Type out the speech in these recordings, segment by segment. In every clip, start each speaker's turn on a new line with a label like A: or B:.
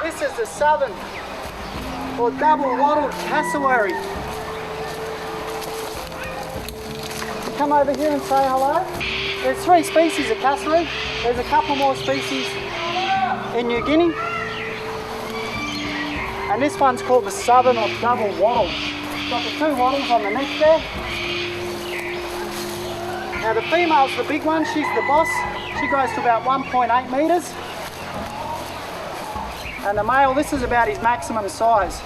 A: This is the southern or double wattled cassowary. Come over here and say hello. There's 3 species of cassowary. There's a couple more species in New Guinea. And this one's called the southern or double wattle. It's got the 2 wattles on the neck there. Now the female's the big one, she's the boss. She grows to about 1.8 metres. And the male, this is about his maximum size.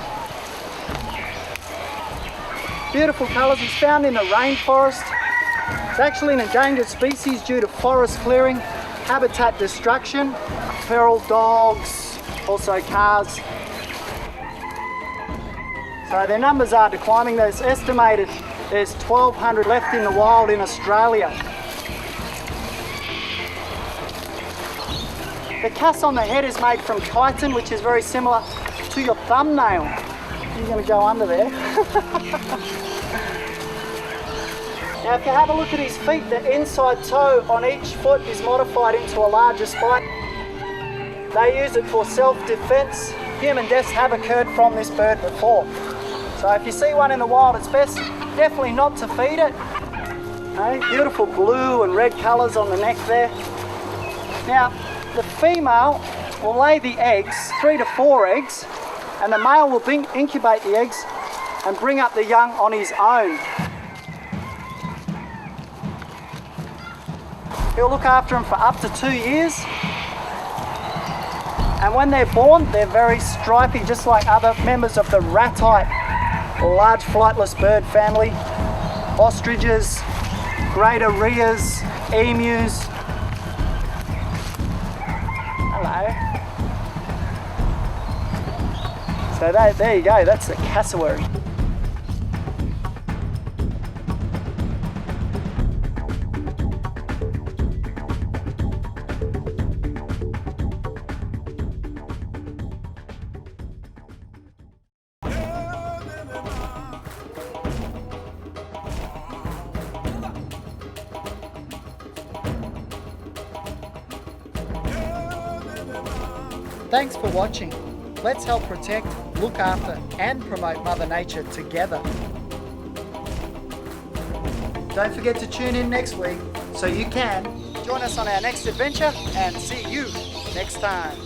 A: Beautiful colours, he's found in the rainforest. It's actually an endangered species due to forest clearing, habitat destruction, feral dogs, also cars. So their numbers are declining. There's estimated there's 1,200 left in the wild in Australia. The cast on the head is made from chitin, which is very similar to your thumbnail. You're going to go under there. Now if you have a look at his feet, the inside toe on each foot is modified into a larger spike. They use it for self-defense. Human deaths have occurred from this bird before. So if you see one in the wild, it's best definitely not to feed it. Okay, beautiful blue and red colours on the neck there. Now, the female will lay the eggs, 3 to 4 eggs, and the male will incubate the eggs and bring up the young on his own. He'll look after them for up to 2 years. And when they're born, they're very stripy, just like other members of the Ratite, or large flightless bird family. Ostriches, great rheas, emus. Hello. So there you go, that's the cassowary. Thanks for watching. Let's help protect, look after and promote Mother Nature together. Don't forget to tune in next week so you can join us on our next adventure, and see you next time.